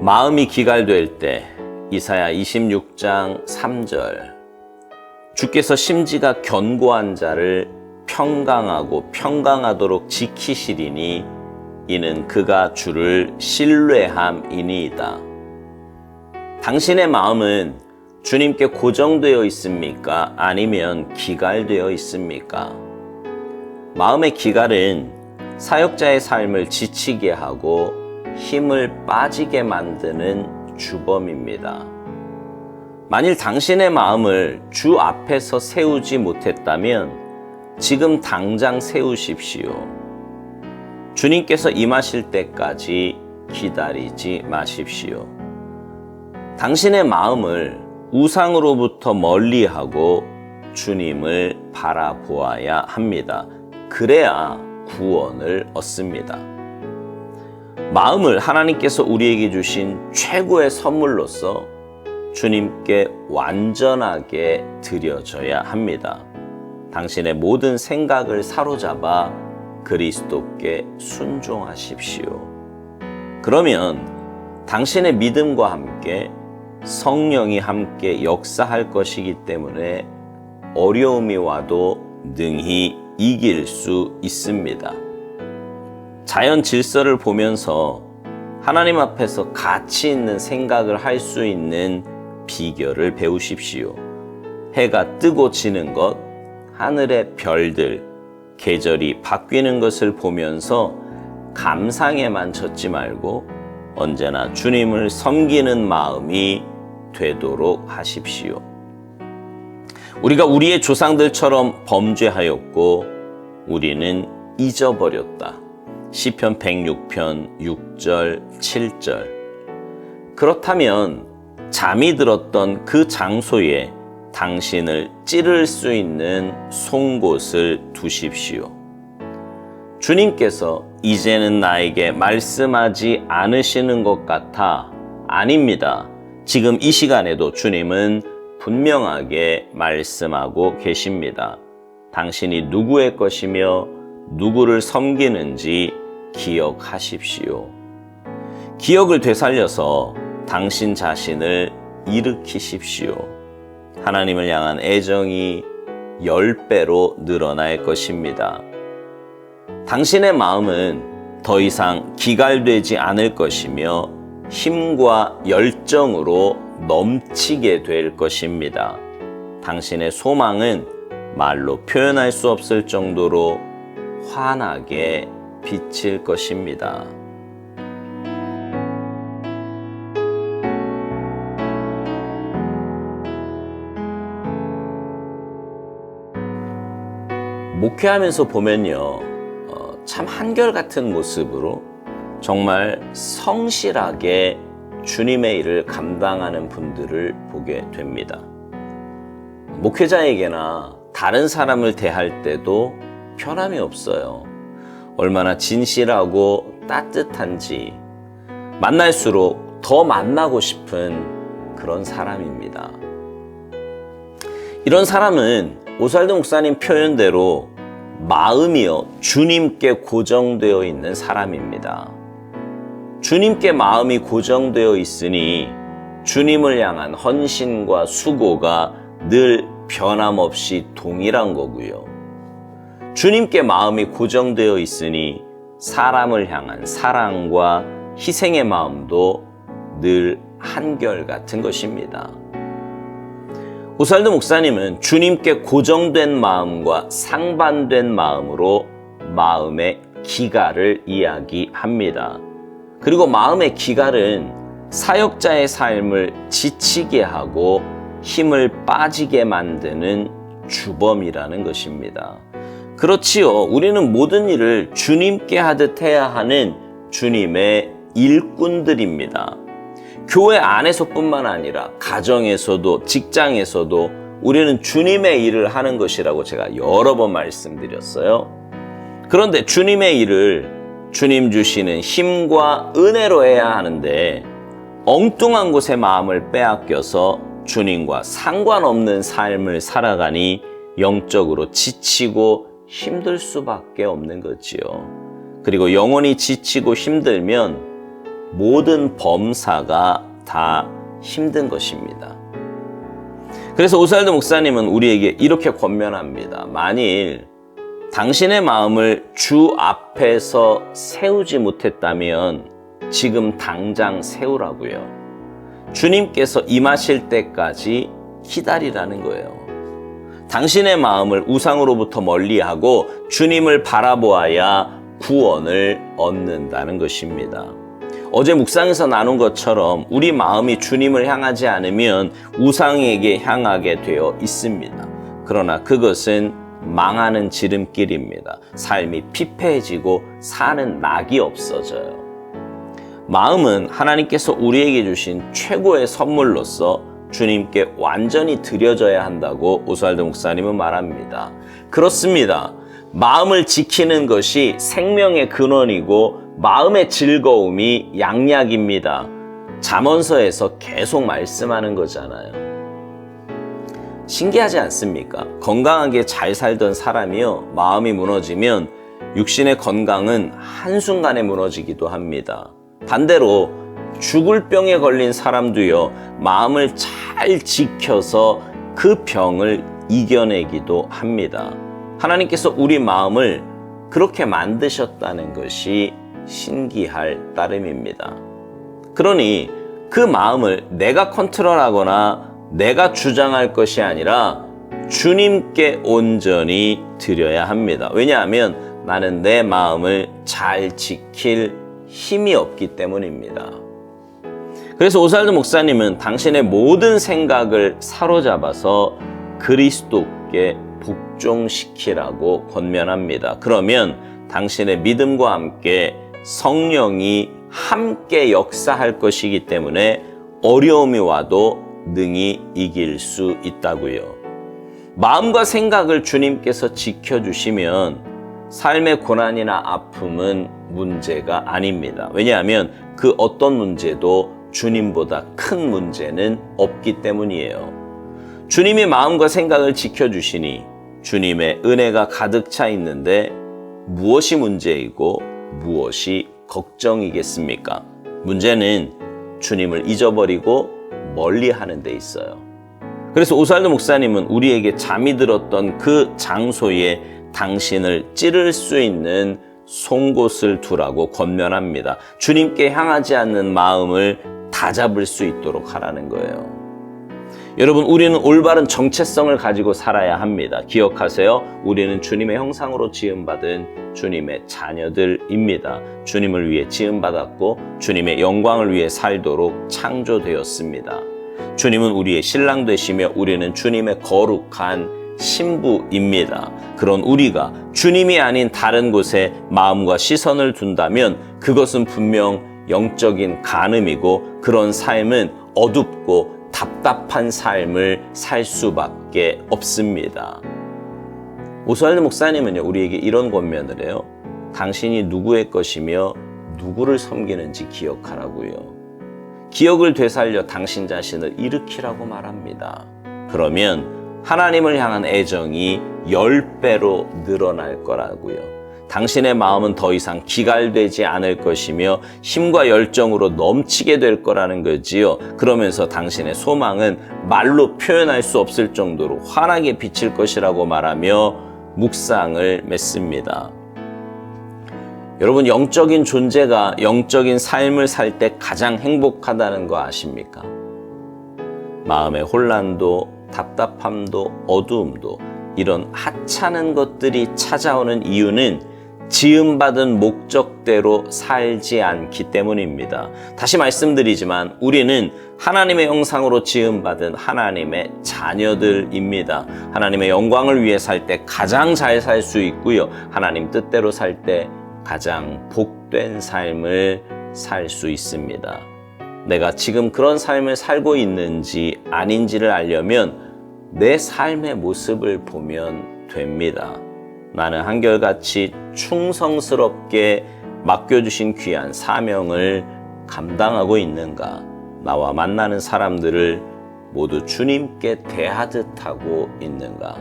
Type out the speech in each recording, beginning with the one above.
마음이 기갈될 때 이사야 26장 3절 주께서 심지가 견고한 자를 평강하고 평강하도록 지키시리니 이는 그가 주를 신뢰함이니이다. 당신의 마음은 주님께 고정되어 있습니까? 아니면 기갈되어 있습니까? 마음의 기갈은 사역자의 삶을 지치게 하고 힘을 빠지게 만드는 주범입니다. 만일 당신의 마음을 주 앞에서 세우지 못했다면 지금 당장 세우십시오. 주님께서 임하실 때까지 기다리지 마십시오. 당신의 마음을 우상으로부터 멀리하고 주님을 바라보아야 합니다. 그래야 구원을 얻습니다. 마음을 하나님께서 우리에게 주신 최고의 선물로서 주님께 완전하게 드려져야 합니다. 당신의 모든 생각을 사로잡아 그리스도께 순종하십시오. 그러면 당신의 믿음과 함께 성령이 함께 역사할 것이기 때문에 어려움이 와도 능히 이길 수 있습니다. 자연 질서를 보면서 하나님 앞에서 가치 있는 생각을 할 수 있는 비결을 배우십시오. 해가 뜨고 지는 것, 하늘의 별들, 계절이 바뀌는 것을 보면서 감상에만 젖지 말고 언제나 주님을 섬기는 마음이 되도록 하십시오. 우리가 우리의 조상들처럼 범죄하였고 우리는 잊어버렸다. 시편 106편 6절 7절. 그렇다면 잠이 들었던 그 장소에 당신을 찌를 수 있는 송곳을 두십시오. 주님께서 이제는 나에게 말씀하지 않으시는 것 같아. 아닙니다. 지금 이 시간에도 주님은 분명하게 말씀하고 계십니다. 당신이 누구의 것이며 누구를 섬기는지 기억하십시오. 기억을 되살려서 당신 자신을 일으키십시오. 하나님을 향한 애정이 10배로 늘어날 것입니다. 당신의 마음은 더 이상 기갈되지 않을 것이며 힘과 열정으로 넘치게 될 것입니다. 당신의 소망은 말로 표현할 수 없을 정도로 환하게 비칠 것입니다. 목회하면서 보면요, 참 한결같은 모습으로 정말 성실하게 주님의 일을 감당하는 분들을 보게 됩니다. 목회자에게나 다른 사람을 대할 때도 편함이 없어요. 얼마나 진실하고 따뜻한지 만날수록 더 만나고 싶은 그런 사람입니다. 이런 사람은 오살도 목사님 표현대로 마음이요 주님께 고정되어 있는 사람입니다. 주님께 마음이 고정되어 있으니 주님을 향한 헌신과 수고가 늘 변함없이 동일한 거고요. 주님께 마음이 고정되어 있으니 사람을 향한 사랑과 희생의 마음도 늘 한결같은 것입니다. 오살도 목사님은 주님께 고정된 마음과 상반된 마음으로 마음의 기갈을 이야기합니다. 그리고 마음의 기갈은 사역자의 삶을 지치게 하고 힘을 빠지게 만드는 주범이라는 것입니다. 그렇지요. 우리는 모든 일을 주님께 하듯 해야 하는 주님의 일꾼들입니다. 교회 안에서뿐만 아니라 가정에서도 직장에서도 우리는 주님의 일을 하는 것이라고 제가 여러 번 말씀드렸어요. 그런데 주님의 일을 주님 주시는 힘과 은혜로 해야 하는데 엉뚱한 곳에 마음을 빼앗겨서 주님과 상관없는 삶을 살아가니 영적으로 지치고 힘들 수밖에 없는 거지요. 그리고 영혼이 지치고 힘들면 모든 범사가 다 힘든 것입니다. 그래서 오살도 목사님은 우리에게 이렇게 권면합니다. 만일 당신의 마음을 주 앞에서 세우지 못했다면 지금 당장 세우라고요. 주님께서 임하실 때까지 기다리라는 거예요. 당신의 마음을 우상으로부터 멀리하고 주님을 바라보아야 구원을 얻는다는 것입니다. 어제 묵상에서 나눈 것처럼 우리 마음이 주님을 향하지 않으면 우상에게 향하게 되어 있습니다. 그러나 그것은 망하는 지름길입니다. 삶이 피폐해지고 사는 낙이 없어져요. 마음은 하나님께서 우리에게 주신 최고의 선물로서 주님께 완전히 드려져야 한다고 오스왈드 목사님은 말합니다. 그렇습니다. 마음을 지키는 것이 생명의 근원이고 마음의 즐거움이 양약입니다. 잠언서에서 계속 말씀하는 거잖아요. 신기하지 않습니까? 건강하게 잘 살던 사람이요, 마음이 무너지면 육신의 건강은 한순간에 무너지기도 합니다. 반대로 죽을 병에 걸린 사람도요, 마음을 잘 지켜서 그 병을 이겨내기도 합니다. 하나님께서 우리 마음을 그렇게 만드셨다는 것이 신기할 따름입니다. 그러니 그 마음을 내가 컨트롤하거나 내가 주장할 것이 아니라 주님께 온전히 드려야 합니다. 왜냐하면 나는 내 마음을 잘 지킬 힘이 없기 때문입니다. 그래서 오살드 목사님은 당신의 모든 생각을 사로잡아서 그리스도께 복종시키라고 권면합니다. 그러면 당신의 믿음과 함께 성령이 함께 역사할 것이기 때문에 어려움이 와도 능히 이길 수 있다고요. 마음과 생각을 주님께서 지켜주시면 삶의 고난이나 아픔은 문제가 아닙니다. 왜냐하면 그 어떤 문제도 주님보다 큰 문제는 없기 때문이에요. 주님이 마음과 생각을 지켜주시니 주님의 은혜가 가득 차 있는데 무엇이 문제이고 무엇이 걱정이겠습니까? 문제는 주님을 잊어버리고 멀리하는 데 있어요. 그래서 오살도 목사님은 우리에게 잠이 들었던 그 장소에 당신을 찌를 수 있는 송곳을 두라고 권면합니다. 주님께 향하지 않는 마음을 다잡을 수 있도록 하라는 거예요. 여러분, 우리는 올바른 정체성을 가지고 살아야 합니다. 기억하세요. 우리는 주님의 형상으로 지음받은 주님의 자녀들입니다. 주님을 위해 지음받았고 주님의 영광을 위해 살도록 창조되었습니다. 주님은 우리의 신랑 되시며 우리는 주님의 거룩한 신부입니다. 그런 우리가 주님이 아닌 다른 곳에 마음과 시선을 둔다면 그것은 분명 영적인 간음이고 그런 삶은 어둡고 답답한 삶을 살 수밖에 없습니다. 오스왈드 목사님은요, 우리에게 이런 권면을 해요. 당신이 누구의 것이며 누구를 섬기는지 기억하라고요. 기억을 되살려 당신 자신을 일으키라고 말합니다. 그러면 하나님을 향한 애정이 10배로 늘어날 거라고요. 당신의 마음은 더 이상 기갈되지 않을 것이며 힘과 열정으로 넘치게 될 거라는 거지요. 그러면서 당신의 소망은 말로 표현할 수 없을 정도로 환하게 비칠 것이라고 말하며 묵상을 맺습니다. 여러분, 영적인 존재가 영적인 삶을 살 때 가장 행복하다는 거 아십니까? 마음의 혼란도 답답함도 어두움도 이런 하찮은 것들이 찾아오는 이유는 지음받은 목적대로 살지 않기 때문입니다. 다시 말씀드리지만 우리는 하나님의 형상으로 지음받은 하나님의 자녀들입니다. 하나님의 영광을 위해 살 때 가장 잘 살 수 있고요. 하나님 뜻대로 살 때 가장 복된 삶을 살 수 있습니다. 내가 지금 그런 삶을 살고 있는지 아닌지를 알려면 내 삶의 모습을 보면 됩니다. 나는 한결같이 충성스럽게 맡겨주신 귀한 사명을 감당하고 있는가? 나와 만나는 사람들을 모두 주님께 대하듯 하고 있는가?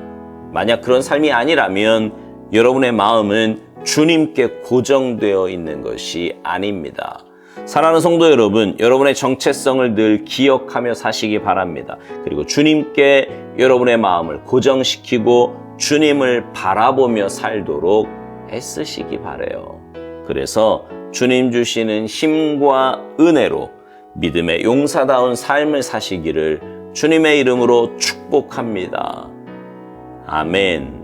만약 그런 삶이 아니라면 여러분의 마음은 주님께 고정되어 있는 것이 아닙니다. 사랑하는 성도 여러분, 여러분의 정체성을 늘 기억하며 사시기 바랍니다. 그리고 주님께 여러분의 마음을 고정시키고 주님을 바라보며 살도록 애쓰시기 바라요. 그래서 주님 주시는 힘과 은혜로 믿음의 용사다운 삶을 사시기를 주님의 이름으로 축복합니다. 아멘.